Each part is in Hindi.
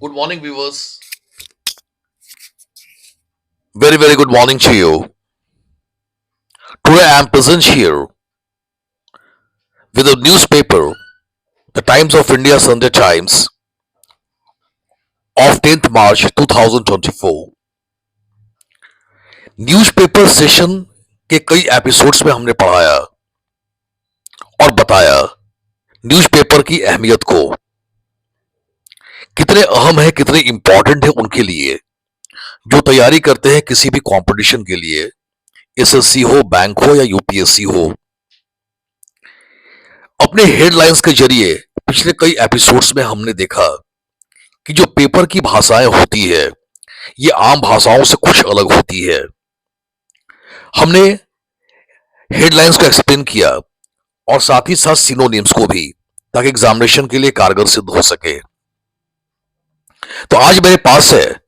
Good morning, viewers. Very good morning to you. Today I am present here with a newspaper, the Times of India Sunday Times of 10th March 2024. Newspaper session के कई एपिसोड्स में हमने पढ़ाया और बताया न्यूज़पेपर की अहमियत को, कितने अहम है, कितने इंपॉर्टेंट है उनके लिए जो तैयारी करते हैं किसी भी कंपटीशन के लिए, एसएससी हो, बैंक हो या यूपीएससी हो। अपने हेडलाइंस के जरिए पिछले कई एपिसोड्स में हमने देखा कि जो पेपर की भाषाएं होती है ये आम भाषाओं से कुछ अलग होती है। हमने हेडलाइंस को एक्सप्लेन किया और साथ ही साथ सिनोनिम्स को भी, ताकि एग्जामिनेशन के लिए कारगर सिद्ध हो सके। तो आज मेरे पास है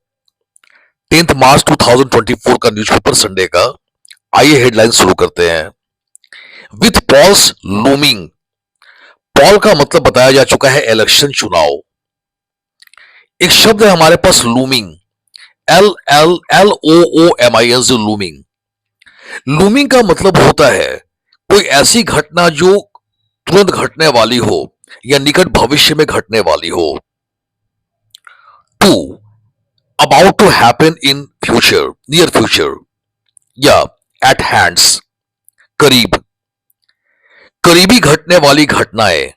10th मार्च 2024 का न्यूज़पेपर संडे का। आइए हेडलाइन शुरू करते हैं। With Paul's looming. पॉल का मतलब बताया जा चुका है इलेक्शन, चुनाव। एक शब्द है हमारे पास लूमिंग, LOOMING, लूमिंग। लूमिंग का मतलब होता है कोई ऐसी घटना जो तुरंत घटने वाली हो या निकट भविष्य में घटने वाली हो। To, about to happen in future, near future या एट हैंड्स, करीब, करीबी घटने वाली घटनाएं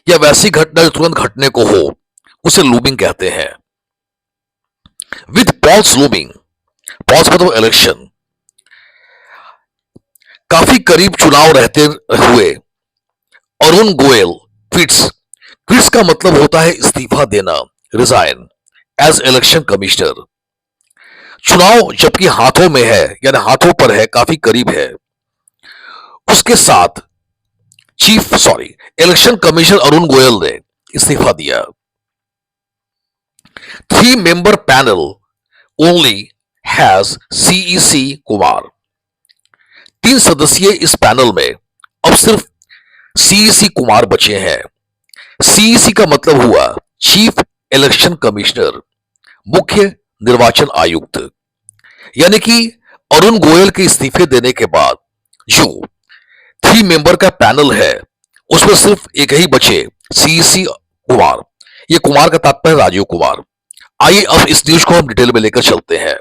या वैसी घटना जो तुरंत घटने को हो उसे लूमिंग कहते हैं। विथ पॉल्स लूमिंग, पॉल्स मतलब इलेक्शन, काफी करीब चुनाव रहते हुए अरुण गोयल क्विट्स। क्विट्स का मतलब होता है इस्तीफा देना, रिजाइन एज इलेक्शन कमिश्नर। चुनाव जबकि हाथों में है, यानी हाथों पर है, काफी करीब है, उसके साथ इलेक्शन कमिश्नर अरुण गोयल ने इस्तीफा दिया। 3-member panel only has CEC Kumar. 3 सदस्यीय इस पैनल में अब सिर्फ CEC कुमार बचे हैं। CEC का मतलब हुआ चीफ इलेक्शन कमिश्नर, मुख्य निर्वाचन आयुक्त। यानी कि अरुण गोयल के इस्तीफे देने के बाद जो 3-member का पैनल है उसमें सिर्फ एक ही बचे, CEC कुमार। ये कुमार का तात्पर्य राजीव कुमार। आइए अब इस न्यूज को हम डिटेल में लेकर चलते हैं।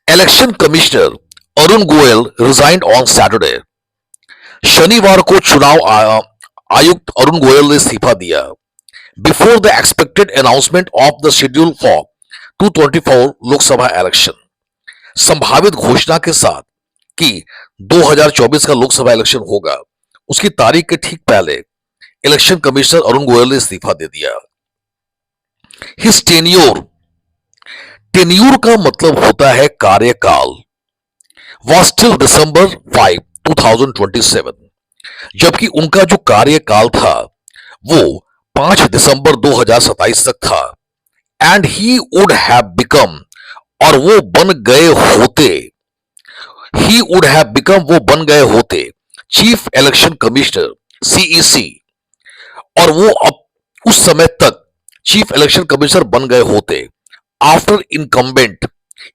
Election commissioner Arun Goyal resigned on Saturday. शनिवार को चुनाव आयुक्त अरुण गोयल ने इस्तीफा दिया। Before the expected announcement of the schedule for 2024 Lok Sabha election. संभावित घोषणा के साथ कि 2024 का लोकसभा इलेक्शन होगा, उसकी तारीख के ठीक पहले इलेक्शन कमिश्नर अरुण गोयल ने इस्तीफा दे दिया। हिज टेन्योर, टेन्यूर का मतलब होता है कार्यकाल, was till December 5, 2027, जबकि उनका जो कार्यकाल था वो 5 दिसंबर 2027 तक था। And he would have become, और वो बन गए होते, ही वुड हैव बिकम, वो बन गए होते चीफ इलेक्शन कमिश्नर CEC, और वो अब उस समय तक चीफ इलेक्शन कमिश्नर बन गए होते आफ्टर इनकम्बेंट।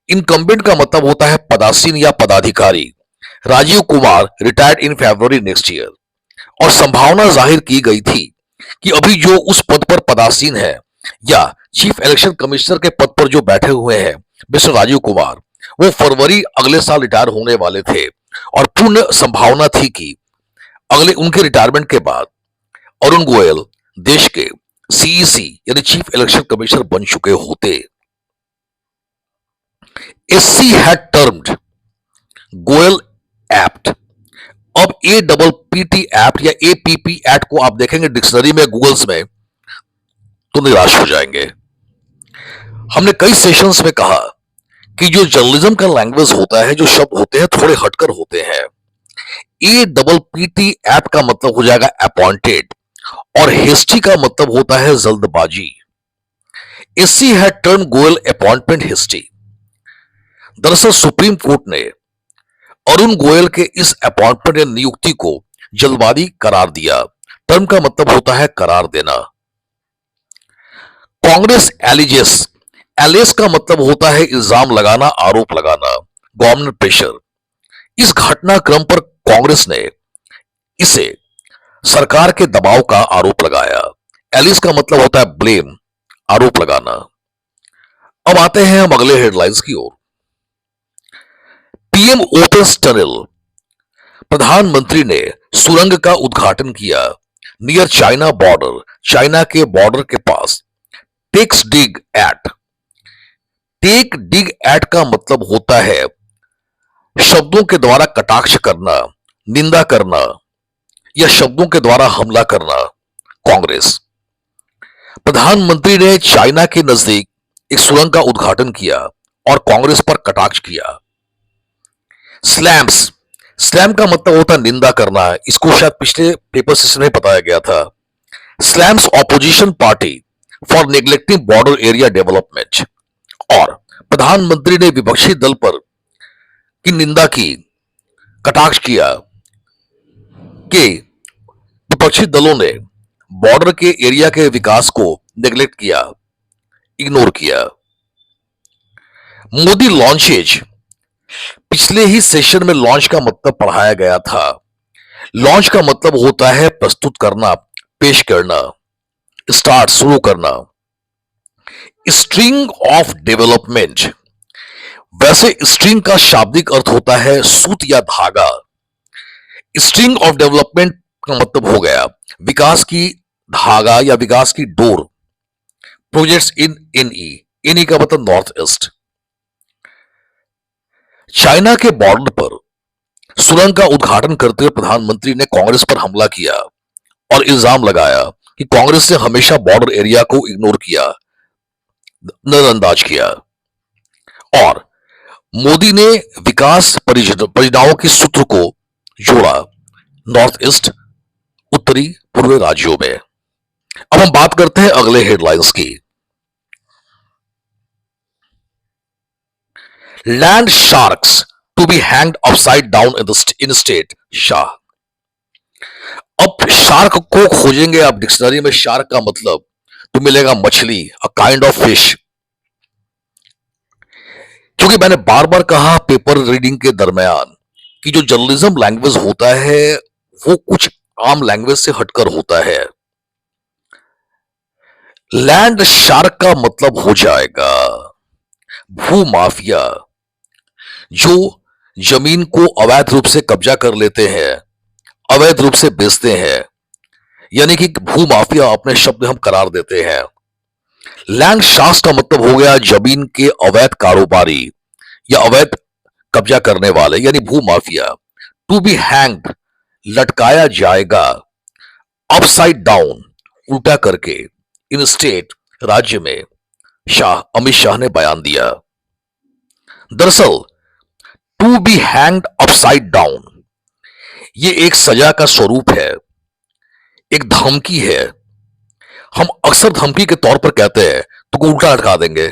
इनकम्बेंट का मतलब होता है पदासीन या पदाधिकारी Rajiv Kumar retired in February next year. और संभावना जाहिर की गई थी कि अभी जो उस पद पर पदासीन है या चीफ इलेक्शन कमिश्नर के पद पर जो बैठे हुए हैं मिस्टर राजीव कुमार, वो फरवरी अगले साल रिटायर होने वाले थे और पूर्ण संभावना थी कि अगले उनके रिटायरमेंट के बाद अरुण गोयल देश के CEC यानी चीफ इलेक्शन कमिश्नर बन चुके होते। SC had termed Goyal act. अब APPT एक्ट या APP एक्ट को आप देखेंगे डिक्शनरी में, गूगल्स में, तो निराश हो जाएंगे। हमने कई सेशंस में कहा कि जो जर्नलिज्म का लैंग्वेज होता है, जो शब्द होते हैं थोड़े हटकर होते हैं। APPT एक्ट का मतलब हो जाएगा अपॉइंटेड और हेस्टी का मतलब होता है जल्दबाजी। SC had termed Goyal appointment hasty. दरअसल सुप्रीम कोर्ट ने अरुण गोयल के इस अपॉइंटमेंट या नियुक्ति को जल्दबाजी करार दिया। टर्म का मतलब होता है करार देना। कांग्रेस एलिजेस, एलिस का मतलब होता है इल्जाम लगाना, आरोप लगाना, गवर्नमेंट प्रेशर। इस घटनाक्रम पर कांग्रेस ने इसे सरकार के दबाव का आरोप लगाया। एलिस का मतलब होता है ब्लेम, आरोप लगाना। अब आते हैं हम अगले हेडलाइंस की ओर। पीएम ओपन्स टनल, प्रधानमंत्री ने सुरंग का उद्घाटन किया नियर चाइना बॉर्डर, चाइना के बॉर्डर के पास। टेक्स डिग एट, टेक डिग एट का मतलब होता है शब्दों के द्वारा कटाक्ष करना, निंदा करना या शब्दों के द्वारा हमला करना। कांग्रेस, प्रधानमंत्री ने चाइना के नजदीक एक सुरंग का उद्घाटन किया और कांग्रेस पर कटाक्ष किया। स्लैम्स, स्लैम का मतलब होता है निंदा करना। इसको शायद पिछले पेपर सेशन में बताया गया था। Slams opposition party for neglecting border area development, और प्रधानमंत्री ने विपक्षी दल पर की निंदा की, कटाक्ष किया कि विपक्षी दलों ने बॉर्डर के एरिया के विकास को नेग्लेक्ट किया, इग्नोर किया। मोदी लॉन्चेज, पिछले ही सेशन में लॉन्च का मतलब पढ़ाया गया था। लॉन्च का मतलब होता है प्रस्तुत करना, पेश करना, स्टार्ट, शुरू करना। स्ट्रिंग ऑफ डेवलपमेंट, वैसे स्ट्रिंग का शाब्दिक अर्थ होता है सूत या धागा। स्ट्रिंग ऑफ डेवलपमेंट का मतलब हो गया विकास की धागा या विकास की डोर। प्रोजेक्ट्स इन एनई, एनई का मतलब नॉर्थ ईस्ट। चाइना के बॉर्डर पर सुरंग का उद्घाटन करते हुए प्रधानमंत्री ने कांग्रेस पर हमला किया और इल्जाम लगाया कि कांग्रेस ने हमेशा बॉर्डर एरिया को इग्नोर किया, नजरअंदाज किया। और मोदी ने विकास परियोजनाओं के सूत्र को जोड़ा नॉर्थ ईस्ट, उत्तरी पूर्वी राज्यों में। अब हम बात करते हैं अगले हेडलाइंस की। Land sharks to be hanged upside down in state शाह। अब शार्क को खोजेंगे आप डिक्शनरी में, शार्क का मतलब तो मिलेगा मछली, अ काइंड ऑफ फिश। क्योंकि मैंने बार बार कहा पेपर रीडिंग के दरमियान कि जो जर्नलिज्म लैंग्वेज होता है वो कुछ आम लैंग्वेज से हटकर होता है। लैंड शार्क का मतलब हो जाएगा भू माफिया, जो जमीन को अवैध रूप से कब्जा कर लेते हैं, अवैध रूप से बेचते हैं, यानी कि भू माफिया अपने शब्द हम करार देते हैं। लैंड शार्क्स का मतलब हो गया जमीन के अवैध कारोबारी या अवैध कब्जा करने वाले, यानी भू माफिया। टू बी हैंग्ड, लटकाया जाएगा, अपसाइड डाउन, उल्टा करके, इन स्टेट, राज्य में, शाह, अमित शाह ने बयान दिया। दरअसल to be hanged upside down ये एक सजा का स्वरूप है, एक धमकी है। हम अक्सर धमकी के तौर पर कहते हैं तो उल्टा लटका देंगे,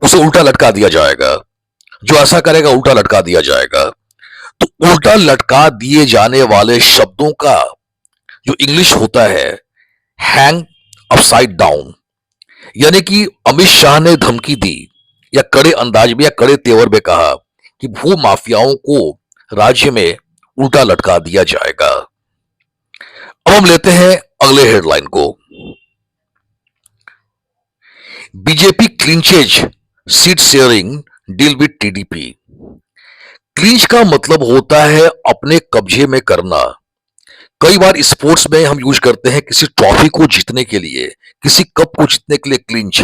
उसे उल्टा लटका दिया जाएगा, जो ऐसा करेगा उल्टा लटका दिया जाएगा। तो उल्टा लटका दिए जाने वाले शब्दों का जो इंग्लिश होता है हैंग अपसाइड डाउन, यानी कि अमित शाह ने धमकी दी या कड़े अंदाज में या कड़े तेवर में कहा कि भू माफियाओं को राज्य में उल्टा लटका दिया जाएगा। अब हम लेते हैं अगले हेडलाइन को। BJP clinches seat sharing deal with TDP. Clinch का मतलब होता है अपने कब्जे में करना। कई बार स्पोर्ट्स में हम यूज करते हैं किसी ट्रॉफी को जीतने के लिए, किसी कप को जीतने के लिए क्लिंच।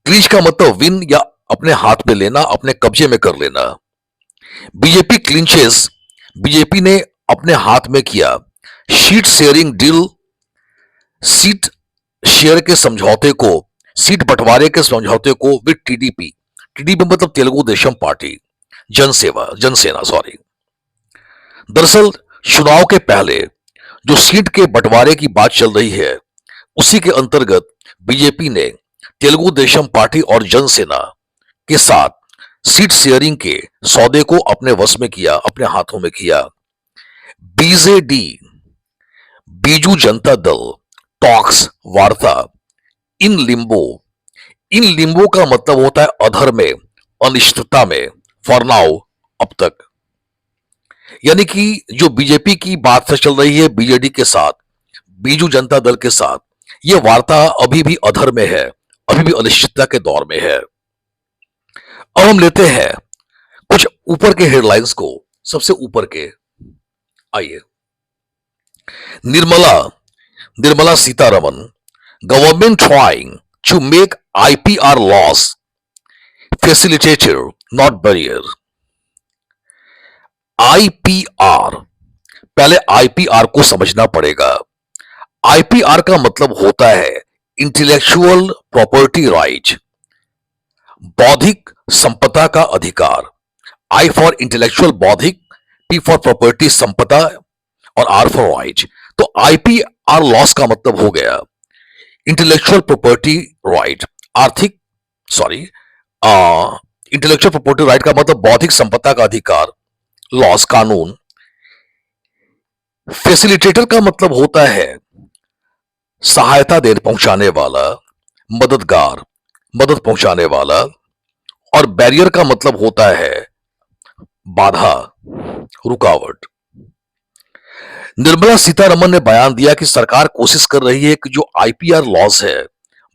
क्लिंच का मतलब विन या अपने हाथ में लेना, अपने कब्जे में कर लेना। बीजेपी क्लिंचेस, बीजेपी ने अपने हाथ में किया seat sharing deal, seat share के समझौते को, सीट बंटवारे के समझौते को विद टीडीपी। टीडीपी मतलब तेलुगु देशम पार्टी, जनसेना सॉरी। दरअसल चुनाव के पहले जो सीट के बंटवारे की बात चल रही है उसी के अंतर्गत बीजेपी ने तेलुगु देशम पार्टी और जनसेना के साथ सीट शेयरिंग के सौदे को अपने वश में किया, अपने हाथों में किया। बीजेडी, बीजू जनता दल टॉक्स, वार्ता इन लिम्बो। इन लिम्बो का मतलब होता है अधर में, अनिश्चितता में, फॉर नाउ, अब तक। यानी कि जो बीजेपी की बात से चल रही है बीजेडी के साथ, बीजू जनता दल के साथ, ये वार्ता अभी भी अधर में है, अभी भी अनिश्चितता के दौर में है। अब हम लेते हैं कुछ ऊपर के हेडलाइंस को, सबसे ऊपर के। आइए, Nirmala Nirmala Sitharaman, government trying to make IPR laws facilitator not barrier. IPR, पहले आईपीआर को समझना पड़ेगा। आईपीआर का मतलब होता है इंटेलेक्चुअल प्रॉपर्टी राइट, बौद्धिक संपदा का अधिकार। आई फॉर इंटेलेक्चुअल बौद्धिक, पी फॉर प्रॉपर्टी संपदा और आर फॉर राइट। तो आईपीआर लॉस का मतलब हो गया इंटेलेक्चुअल प्रॉपर्टी राइट, आर्थिक सॉरी इंटेलेक्चुअल प्रॉपर्टी राइट का मतलब बौद्धिक संपदा का अधिकार, लॉस कानून। फैसिलिटेटर का मतलब होता है सहायता दे पहुंचाने वाला, मददगार, मदद पहुंचाने वाला। और बैरियर का मतलब होता है बाधा, रुकावट। निर्मला सीतारमन ने बयान दिया कि सरकार कोशिश कर रही है कि जो आईपीआर लॉस है,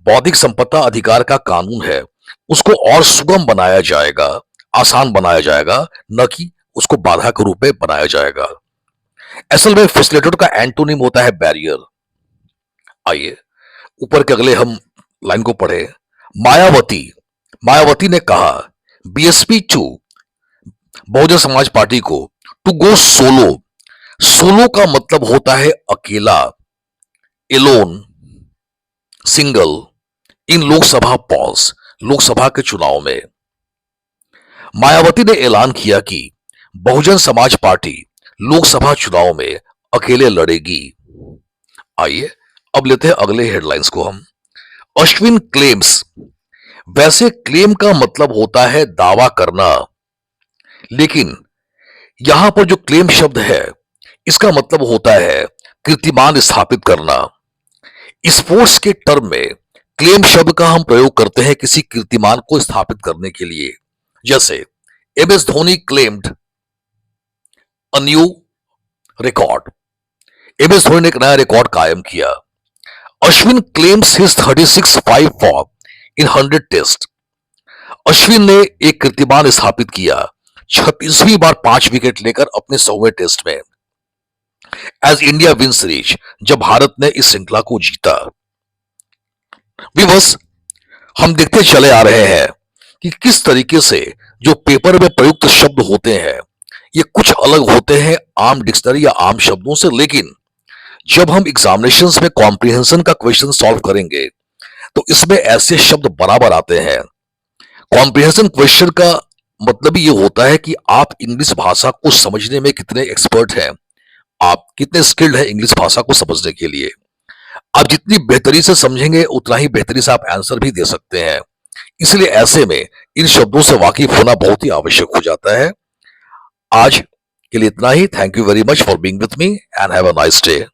बौद्धिक संपदा अधिकार का कानून है, उसको और सुगम बनाया जाएगा, आसान बनाया जाएगा, न कि उसको बाधा के रूप में बनाया जाएगा। असल में फैसिलिटेटर का एंटोनिम होता है बैरियर। आइए ऊपर के अगले हम लाइन को पढ़े। मायावती मायावती ने कहा BSP to, Bahujan Samaj party को, टू गो सोलो। सोलो का मतलब होता है अकेला, एलोन, सिंगल, इन लोकसभा पॉल्स, लोकसभा के चुनाव में। मायावती ने ऐलान किया कि बहुजन समाज पार्टी लोकसभा चुनाव में अकेले लड़ेगी। आइए अब लेते हैं अगले हेडलाइंस को हम। अश्विन क्लेम्स, वैसे क्लेम का मतलब होता है दावा करना, लेकिन यहां पर जो क्लेम शब्द है इसका मतलब होता है कीर्तिमान स्थापित करना। स्पोर्ट्स के टर्म में क्लेम शब्द का हम प्रयोग करते हैं किसी कीर्तिमान को स्थापित करने के लिए। जैसे MS Dhoni claimed a new record, MS Dhoni ने एक नया रिकॉर्ड कायम किया। Ashwin claims his 36 5 form in 100 test. Ashwin ने एक कीर्तिमान स्थापित किया 36वीं बार 5 विकेट लेकर अपने 100वें टेस्ट में। एज इंडिया विन सीरीज, जब भारत ने इस श्रृंखला को जीता। विवश हम देखते चले आ रहे हैं कि किस तरीके से जो पेपर में प्रयुक्त शब्द होते हैं ये कुछ अलग होते हैं आम डिक्शनरी या आम शब्दों से, लेकिन जब हम एग्जामिनेशंस में कॉम्प्रिहेंशन का क्वेश्चन सॉल्व करेंगे तो इसमें ऐसे शब्द बराबर आते हैं। कॉम्प्रिहेंशन क्वेश्चन का मतलब ये होता है कि आप इंग्लिश भाषा को समझने में कितने एक्सपर्ट हैं, आप कितने स्किल्ड हैं इंग्लिश भाषा को समझने के लिए। आप जितनी बेहतरी से समझेंगे उतना ही बेहतरी से आप आंसर भी दे सकते हैं। इसलिए ऐसे में इन शब्दों से वाकिफ होना बहुत ही आवश्यक हो जाता है। आज के लिए इतना ही। Thank you very much for being with me and have a nice day.